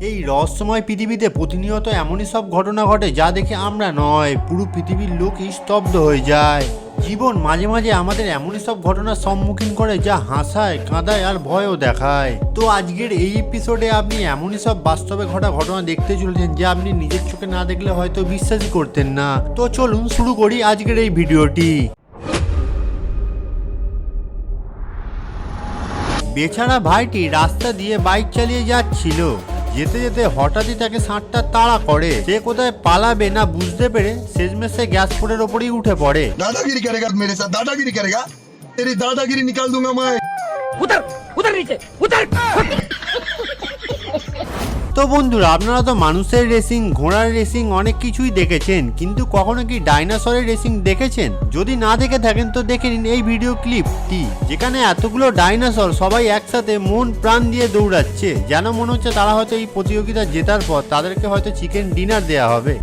এই রহস্যময় পৃথিবীতে প্রতিনিয়ত এমনই সব ঘটনা ঘটে যা দেখে আমরা নয়, পুরো পৃথিবীর লোকই স্তব্ধ হয়ে যায়। জীবন মাঝে মাঝে আমাদের এমনই সব ঘটনার সম্মুখীন করে যা হাসায়, কাঁদায় আর ভয়ও দেখায়। তো আজকের এই এপিসোডে আপনি এমনই সব বাস্তবে ঘটা ঘটনা দেখতে চলেছেন যা আপনি নিজের চোখে না দেখলে হয়তো বিশ্বাসই করতেন না। তো চলুন শুরু করি আজকের এই ভিডিওটি। বেচারা ভাইটি রাস্তা দিয়ে বাইক চালিয়ে যাচ্ছিল। যেতে যেতে হঠাৎই তাকে ষাঁড়টা তাড়া করে। সে কোথায় পালাবে না বুঝতে পেরে শেষমেশ সে গ্যাস পোর্টের ওপরেই উঠে পড়ে। दादागिरी करेगा मेरे साथ, दादागिरी करेगा, तेरी दादागिरी निकाल दूंगा मैं। उतर उतर नीचे उतर। তো বন্ধুরা, আপনারা তো মানুষের রেসিং, ঘোড়ার রেসিং অনেক কিছুই দেখেছেন, কিন্তু কখনো কি ডাইনোসরের রেসিং দেখেছেন? যদি না দেখে থাকেন তো দেখে নিন এই ভিডিও ক্লিপটি, যেখানে এতগুলো ডাইনোসর সবাই একসাথে মন প্রাণ দিয়ে দৌড়াচ্ছে, যেন মনে হচ্ছে তারা হয়তো এই প্রতিযোগিতা জেতার পর তাদেরকে হয়তো চিকেন ডিনার দেওয়া হবে।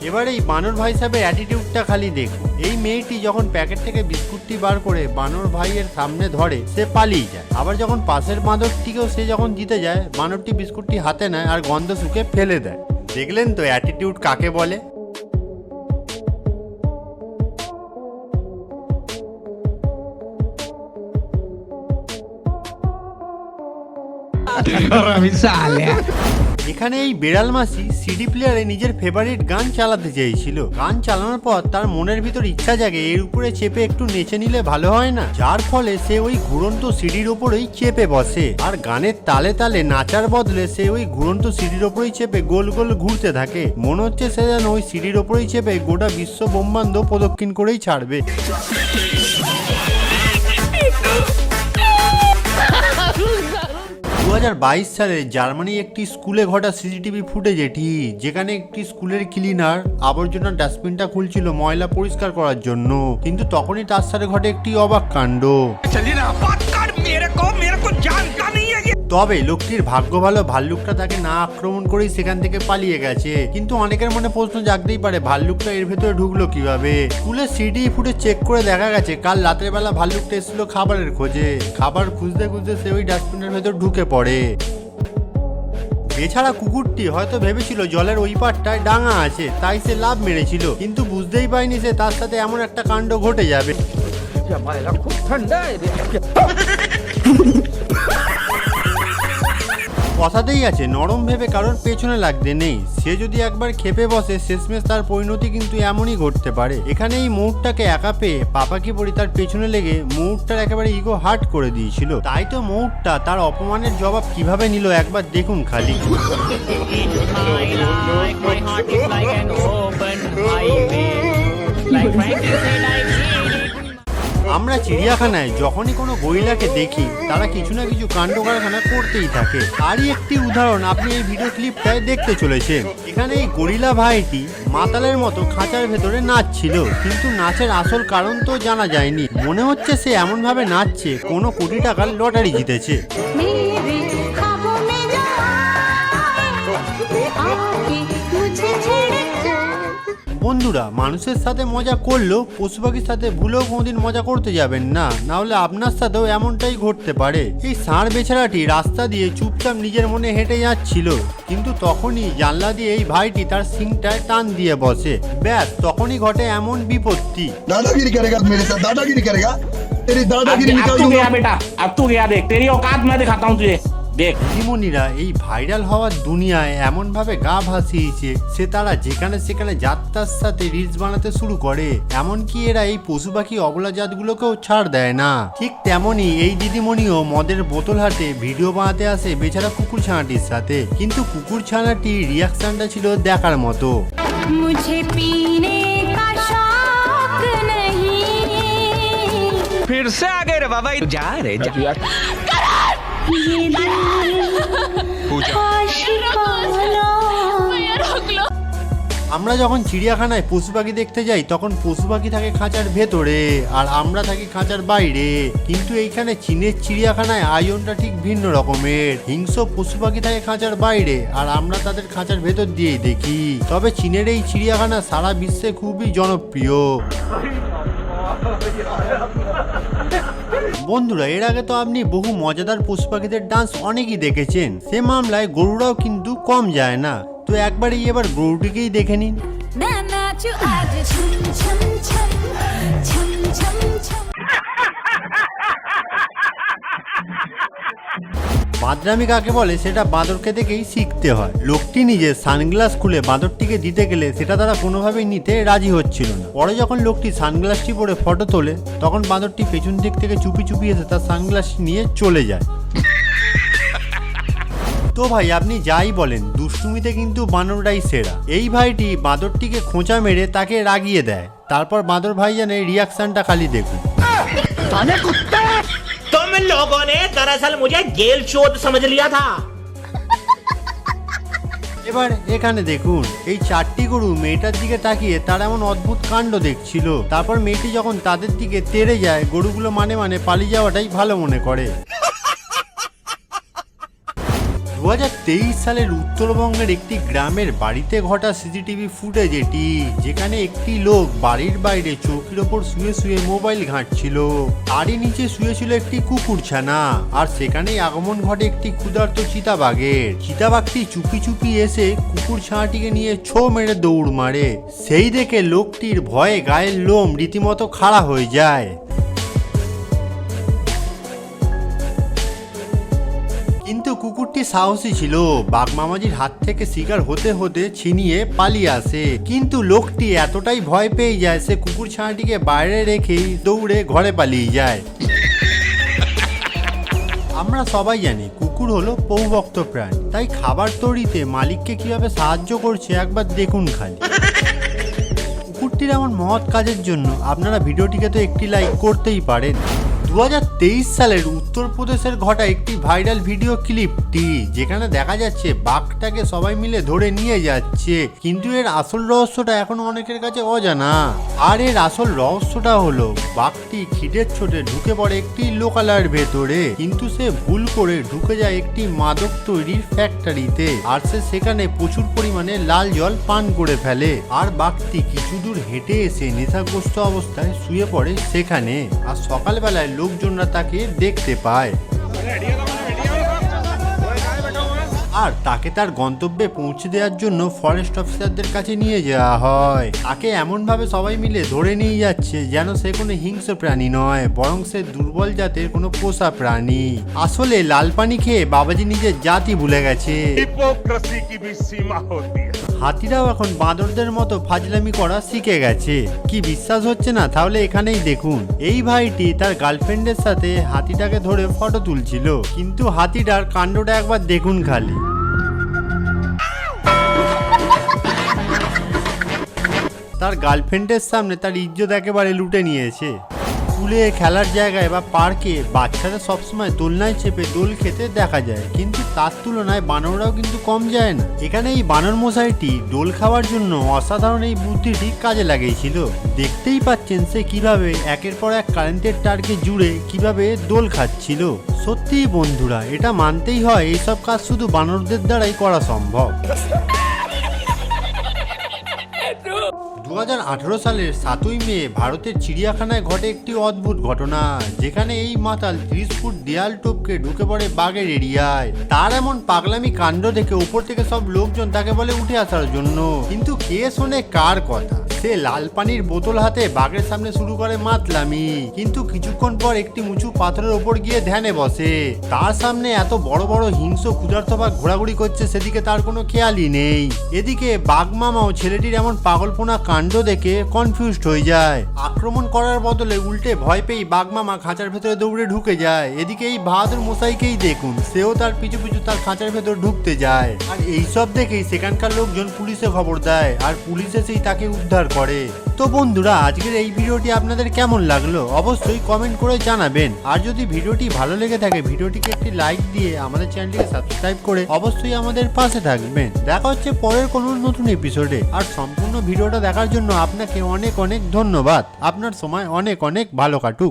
এবার এই বানর ভাই সাহেবের অ্যাটিটিউডটা খালি দেখুন। এই মেয়েটি যখন প্যাকেট থেকে বিস্কুটটি বার করে বানর ভাইয়ের সামনে ধরে, সে পালিয়ে যায়। আবার যখন পাশের বাঁদরটিকেও সে যখন জিতে যায়, বানরটি বিস্কুটটি হাতে নেয় আর গন্ধ শুকে ফেলে দেয়। দেখলেন তো অ্যাটিটিউড কাকে বলে? এখানে এই বেড়াল মাসি সিডি প্লেয়ারে নিজের ফেভারিট গান চালাতে চেয়েছিল। গান চালানোর পর তার মনের ভিতর ইচ্ছা জাগে এর উপরে চেপে একটু নেচে নিলে ভালো হয় না, যার ফলে সে ওই ঘুরন্ত সিডির ওপরেই চেপে বসে আর গানের তালে তালে নাচার বদলে সে ওই ঘুরন্ত সিডির ওপরেই চেপে গোল গোল ঘুরতে থাকে। মনে হচ্ছে সে যেন ওই সিডির ওপরেই চেপে গোটা বিশ্ব ব্রহ্মাণ্ড প্রদক্ষিণ করেই ছাড়বে। 2022 সালে জার্মানি একটি স্কুলে ঘটা সিসিটিভি ফুটেজ এটি, যেখানে একটি স্কুলের ক্লিনার আবর্জনার ডাস্টবিনটা খুলছিল ময়লা পরিষ্কার করার জন্য, কিন্তু তখনই তার সাথে ঘটে একটি অবাক কাণ্ড। তবে লোকটির ভাগ্য ভালো, ভাল্লুকটা তাকে না আক্রমণ করেই সেখান থেকে পালিয়ে গেছে। কিন্তু অনেকের মনে প্রশ্ন জাগতেই পারে, ভাল্লুকটা এর ভেতরে ঢুকলো কিভাবে? স্কুলের সিডি ফুটে চেক করে দেখা গেছে কাল রাতের বেলা ভাল্লুকটা এসেছিল খাবারের খোঁজে। খাবার খুঁজতে খুঁজতে সে ওই ডাস্টবিনের ভেতর ঢুকে পড়ে। এছাড়া কুকুরটি হয়তো ভেবেছিল জলের ওই পাটটায় ডাঙা আছে, তাই সে লাভ মেরেছিল, কিন্তু বুঝতেই পারেনি সে তার সাথে এমন একটা কাণ্ড ঘটে যাবে। खूप थंड आहे रे। কথাতেই আছে, নরম ভেবে কারোর পেছনে লাগতে নেই। সে যদি একবার খেপে বসে, শেষমেশ তার পরিণতি কিন্তু এমনই ঘটতে পারে। এখানে এই ময়ূরটাকে একা পেয়ে পাপাকি পরি তার পেছনে লেগে ময়ূরটার একেবারে ইগো হার্ট করে দিয়েছিল। তাই তো ময়ূরটা তার অপমানের জবাব কিভাবে নিল একবার দেখুন খালি। আমরা চিড়িয়াখানায় যখনই কোনো গরিলাকে দেখি, তারা কিছু না কিছু কাণ্ড কারখানা করতেই থাকে। তারই একটি উদাহরণ আপনি এই ভিডিও ক্লিপটায় দেখতে চলেছেন। এখানে এই গরিলা ভাইটি মাতালের মতো খাঁচার ভেতরে নাচছিল, কিন্তু নাচের আসল কারণ তো জানা যায়নি। মনে হচ্ছে সে এমন ভাবে নাচছে কোনো কোটি টাকার লটারি জিতেছে। বন্ধুরা, মানুষের সাথে মজা করলেও পশু পাখির সাথে ভুলেও কোনোদিন মজা করতে যাবেন না, না হলে আপনার সাথেও এমনটাই ঘটতে পারে। এই ষাঁড় বেচারাটি রাস্তা দিয়ে চুপচাপ নিজের মনে হেঁটে যাচ্ছিল, কিন্তু তখনই জানলা দিয়ে এই ভাইটি তার সিংটায় টান দিয়ে বসে। ব্যাস, তখনই ঘটে এমন বিপত্তি। दादागिरी करेगा मेरे साथ, दादागिरी करेगा, तेरी दादागिरी निकाल अब तू दूंगा। गया बेटा, अब तू गया, देख तेरी औकात मैं दिखाता हूँ तुझे, देख। দিদিমণিরা এই ভাইরাল হওয়ার দুনিয়ায় এমন ভাবে গা ভাসিয়েছে, সে তারা যেখানে সেখানে যাত্রার সাথে রিলস বানাতে শুরু করে। এমনকি এরা এই পশু পাখি অবলা জাতগুলোকেও ছাড় দেয় না। ঠিক তেমনই এই দিদিমণিও মদের বোতল হাতে ভিডিও বানাতে আসে বেচারা কুকুর ছানাটির সাথে, কিন্তু কুকুর ছানাটির রিয়াকশনটা ছিল দেখার মতো। मुझे पीने का शौक नहीं, फिर से आ गए रे बाबा, जा रे जा। ये दिल आशिकाना। আমরা যখন চিড়িয়াখানায় পশু পাখি দেখতে যাই, তখন পশু পাখি থাকে খাঁচার ভেতরে আর আমরা থাকি খাঁচার বাইরে। কিন্তু এইখানে চীনের চিড়িয়াখানায় আয়োজনটা ঠিক ভিন্ন রকমের। হিংস্র পশু পাখি থাকে খাঁচার বাইরে আর আমরা তাদের খাঁচার ভেতর দিয়েই দেখি। তবে চীনের এই চিড়িয়াখানা সারা বিশ্বে খুবই জনপ্রিয়। বন্ধুরা এর আগে তো আপনি বহু মজাদার পশু পাখিদের ডান্স অনেকই দেখেছেন, সে মামলায় গরুরাও কিন্তু কম যায় না। তো একবারই এবার গরুটিকেই দেখে নিন। मैं नाचूं आज छम छम छम छम छम छम। বাদরামি কাকে বলে সেটা বাঁদরকে দেখেই শিখতে হয়। লোকটি নিজে সানগ্লাস খুলে বাঁদরটিকে দিতে গেলে সেটা তারা কোনোভাবেই নিতে রাজি হচ্ছিল না। পরে যখন লোকটি সানগ্লাসটি পরে ফটো তোলে তখন বাঁদরটি পেছন দিক থেকে চুপি চুপি এসে তার সানগ্লাসটি নিয়ে চলে যায়। তো ভাই আপনি যাই বলেন, দুষ্টুমিতে কিন্তু বানরটাই সেরা। এই ভাইটি বাঁদরটিকে খোঁচা মেরে তাকে রাগিয়ে দেয়, তারপর বাঁদর ভাইজানের রিয়াকশনটা খালি দেখুন। तुम लोगों ने दरअसल मुझे जेल चोद समझ लिया था। এবার এখানে দেখুন, এই চারটি গরু মেয়েটার দিকে তাকিয়ে তার এমন অদ্ভুত কাণ্ড দেখছিল। তারপর মেয়েটি যখন তাদের দিকে তেড়ে যায়, গরুগুলো মানে পালিয়ে যাওয়াটাই ভালো মনে করে। 2023 সালের উত্তরবঙ্গের একটি গ্রামের বাড়িতে ঘটা সিসিটিভি ফুটেজ এটি, যেখানে একটি লোক বাড়ির বাইরে চৌকির ওপর শুয়ে শুয়ে মোবাইল ঘাঁটছিল। তারই নিচে শুয়েছিল একটি কুকুর ছানা, আর সেখানেই আগমন ঘটে একটি ক্ষুধার্ত চিতাবাঘের। চিতাবাঘটি চুপি চুপি এসে কুকুর ছানাটিকে নিয়ে ছো মেরে দৌড় মারে। সেই দেখে লোকটির ভয়ে গায়ের লোম রীতিমতো খাড়া হয়ে যায়। কিন্তু কুকুরটি সাহসী ছিল, বাঘ মামাজির হাত থেকে শিকার হতে হতে ছিনিয়ে পালিয়ে আসে। কিন্তু লোকটি এতটাই ভয় পেয়ে যায়, সে কুকুর ছানাটিকে বাইরে রেখেই দৌড়ে ঘরে পালিয়ে যায়। আমরা সবাই জানি কুকুর হলো প্রভুভক্ত প্রাণী, তাই খাবার তৈরিতে মালিককে কিভাবে সাহায্য করছে একবার দেখুন খালি। কুকুরটির এমন মহৎ কাজের জন্য আপনারা ভিডিওটিকে তো একটি লাইক করতেই পারেন। 2023 সালের উত্তরপ্রদেশের ঘটা একটি ভাইরাল ভিডিও ক্লিপটি, যেখানে দেখা যাচ্ছে বাঘটাকে সবাই মিলে ধরে নিয়ে যাচ্ছে, কিন্তু এর আসল রহস্যটা এখনো অনেকের কাছে অজানা। আর এর আসল রহস্যটা হলো বাঘটি খিদের ছোটে ঢুকে পড়ে একটি লোকালয়ের ভেতরে, কিন্তু সে ভুল করে ঢুকে যায় একটি মাদক তৈরির ফ্যাক্টরিতে, আর সে সেখানে প্রচুর পরিমাণে লাল জল পান করে ফেলে। আর বাঘটি কিছু দূর হেঁটে এসে নেশাগ্রস্ত অবস্থায় শুয়ে পড়ে সেখানে, আর সকালবেলায় লোকজনরা তাকে দেখতে পায় আর তাকে তার গন্তব্যে পৌঁছে দেওয়ার জন্য ফরেস্ট অফিসারদের কাছে নিয়ে যাওয়া হয়। তাকে এমন ভাবে সবাই মিলে ধরে নিয়ে যাচ্ছে যেন সে কোনো হিংস্র প্রাণী নয়, বরং সে দুর্বল জাতের কোনো পোষা প্রাণী। আসলে লাল পানি খেয়ে বাবাজি নিজের জাতি ভুলে গেছে। হাতিরাও এখন বাঁদরদের মতো ফাজলামি করা শিখে গেছে। কি বিশ্বাস হচ্ছে না? তাহলে এখানেই দেখুন, এই ভাইটি তার গার্লফ্রেন্ডের সাথে হাতিটাকে ধরে ফটো তুলছিল, কিন্তু হাতিটার কাণ্ডটা একবার দেখুন খালি। তার গার্লফ্রেন্ডের সামনে তার ইজ্জত একেবারে লুটে নিয়েছে। স্কুলে, খেলার জায়গায় বা পার্কে বাচ্চারা সবসময় দোলনায় চেপে দোল খেতে দেখা যায়, কিন্তু তার তুলনায় বানররাও কিন্তু কম যায় না। এখানে এই বানর মশাইটি দোল খাওয়ার জন্য অসাধারণ এই বুদ্ধিটি কাজে লাগিয়েছিল। দেখতেই পাচ্ছেন সে কিভাবে একের পর এক কারেন্টের তারকে জুড়ে কিভাবে দোল খাচ্ছিল। সত্যিই বন্ধুরা, এটা মানতেই হয় এইসব কাজ শুধু বানরদের দ্বারাই করা সম্ভব। 2018 সালের 7ই মে ভারতের চিড়িয়াখানায় ঘটে একটি অদ্ভুত ঘটনা, যেখানে এই মাতাল 30 ফুট দেয়াল টপকে ঢুকে পড়ে বাঘের এরিয়ায়। তার এমন পাগলামি কাণ্ড দেখে উপর থেকে সব লোকজন তাকে বলে উঠে আসার জন্য, কিন্তু কে শোনে কার কথা? সে লাল পানির বোতল হাতে বাঘের সামনে শুরু করে মাতলামি, কিন্তু কিছুক্ষণ পর একটি উঁচু পাথরের ওপর গিয়ে ধ্যানে বসে। তার সামনে এত বড় বড় হিংস্র ক্ষুধার্ত বাঘ ঘোরাঘুরি করছে, সেদিকে তার কোনো খেয়ালই নেই। এদিকে বাঘ মামাও ছেলেটির এমন পাগলপোনা কাণ্ড দেখে কনফিউজড হয়ে যায়। আক্রমণ করার বদলে উল্টে ভয় পেয়ে বাঘ মামা খাঁচার ভেতরে দৌড়ে ঢুকে যায়। এদিকে এই বাহাদুর মশাইকেই দেখুন, সেও তার পিছু পিছু তার খাঁচার ভেতর ঢুকতে যায়। আর এইসব দেখেই সেখানকার লোকজন পুলিশে খবর দেয়, আর পুলিশ এসেই তাকে উদ্ধার করে। তো বন্ধুরা, আজকের এই ভিডিওটি আপনাদের কেমন লাগলো অবশ্যই কমেন্ট করে জানাবেন। আর যদি ভিডিওটি ভালো লেগে থাকে ভিডিওটিকে একটি লাইক দিয়ে আমাদের চ্যানেলটিকে সাবস্ক্রাইব করে অবশ্যই আমাদের পাশে থাকবেন। দেখা হচ্ছে পরের কোনো নতুন এপিসোডে। আর সম্পূর্ণ ভিডিওটা দেখার জন্য আপনাকে অনেক অনেক ধন্যবাদ। আপনার সময় অনেক অনেক ভালো কাটুক।